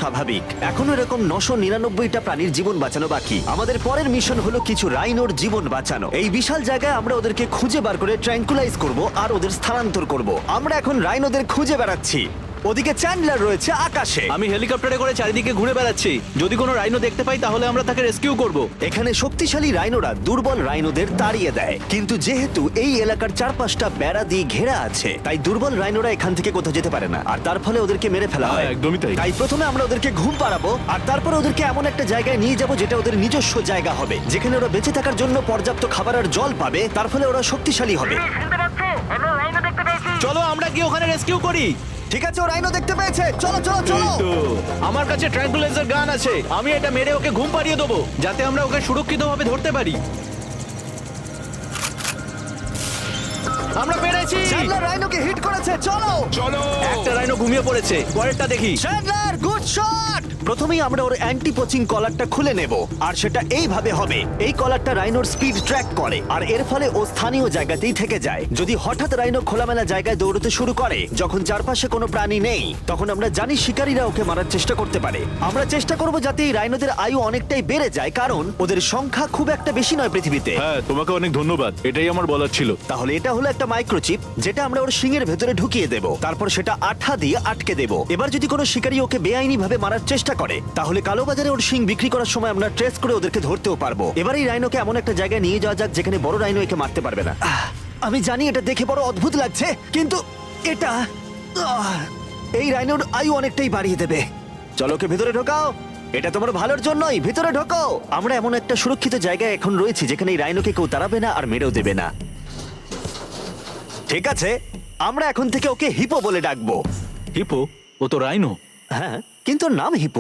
স্বাভাবিক। এখনো এরকম 999টা প্রাণীর জীবন বাঁচানো বাকি। আমাদের পরের মিশন হলো কিছু রাইনোর জীবন বাঁচানো। এই বিশাল জায়গায় আমরা ওদেরকে খুঁজে বার করে ট্র্যাঙ্কুলাইজ করব আর ওদের স্থানান্তর করব। আমরা এখন রাইনোদের খুঁজে বেড়াচ্ছি। ওদিকে চ্যান্ডলার রয়েছে আকাশে। আমি হেলিকপ্টারে করে চারিদিকে ঘুরে বেড়াচ্ছি। যদি কোনো রাইনো দেখতে পাই তাহলে আমরা তাকে রেস্কিউ করব। এখানে শক্তিশালী রাইনোরা দুর্বল রাইনোদের তাড়িয়ে দেয়, কিন্তু যেহেতু এই এলাকার চারপাশটা বেড়া দিয়ে ঘেরা আছে, তাই দুর্বল রাইনোরা এখান থেকে কোথাও যেতে পারে না, আর তার ফলে ওদেরকে মেরে ফেলা হয়। একদমই তাই। তাই প্রথমে আমরা ওদেরকে ঘুম পাড়াবো, আর তারপর ওদেরকে এমন একটা জায়গায় নিয়ে যাব যেটা ওদের নিজস্ব জায়গা হবে, যেখানে ওরা বেঁচে থাকার জন্য পর্যাপ্ত খাবার আর জল পাবে। তার ফলে ওরা শক্তিশালী হবে। চলো আমরা গিয়ে ওখানে রেস্কিউ করি। ঠিক আছে, ও রাইনো দেখতে পেয়েছে। চলো চলো চলো। আমার কাছে ট্র্যাঙ্কুলাইজার গান আছে। আমি এটা মেরে ওকে ঘুম পাড়িয়ে দেবো, যাতে আমরা ওকে সুরক্ষিতভাবে ধরতে পারি। আমরা পেরেছি। চ্যান্ডলার রাইনোকে হিট করেছে। চলো চলো। একটা রাইনো ঘুমিয়ে পড়েছে, পরেরটা দেখি। Chandler, good shot. প্রথমেই আমরা ওর অ্যান্টি পোচিং কলারটা খুলে নেব, আর সেটা এইভাবে হবে। এই কলারটা রাইনোর স্পিড ট্র্যাক করে, আর এর ফলে ও স্থানীয় জায়গাতেই থেকে যায়। যদি হঠাৎ রাইনো খোলামেলা জায়গায় দৌড়তে শুরু করে যখন চারপাশে কোনো প্রাণী নেই, তখন আমরা জানি শিকারীরা ওকে মারার চেষ্টা করতে পারে। আমরা চেষ্টা করব যাতে এই রাইনোদের আয়ু অনেকটাই বেড়ে যায়, কারণ ওদের সংখ্যা খুব একটা বেশি নয় পৃথিবীতে। হ্যাঁ, তোমাকে অনেক ধন্যবাদ, এটাই আমার বলার ছিল। তাহলে এটা হলো একটা মাইক্রোচিপ, যেটা আমরা ওর শিঙের ভেতরে ঢুকিয়ে দেব। তারপর সেটা আঠা দিয়ে আটকে দেব। এবার যদি কোনো শিকারী ওকে বেআইনি ভাবে মারার চেষ্টা করে, তাহলে কালোবাজারে ওর শিং বিক্রি করার সময় আমরা ট্রেস করে ওদেরকে ধরতেও পারবো। এবার এই রাইনোকে এমন একটা জায়গায় নিয়ে যাওয়া যাক যেখানে বড় রাইনো একে মারতে পারবে না। আমি জানি এটা দেখে বড় অদ্ভুত লাগছে, কিন্তু এটা এই রাইনোর আয়ু অনেকটাই বাড়িয়ে দেবে। চলো ওকে ভেতরে ঢোকাও, এটা তোমার ভালোর জন্যই। ভিতরে ঢোকো। আমরা এমন একটা সুরক্ষিত জায়গায় এখন রয়েছি যেখানে এই রাইনোকে কেউ তাড়াবে না আর মেরেও দেবে না। ঠিক আছে, আমরা এখন থেকে ওকে হিপো বলে ডাকবো। হিপো? ও তো রাইনো। হ্যাঁ, কিন্তু ওর নাম হিপো।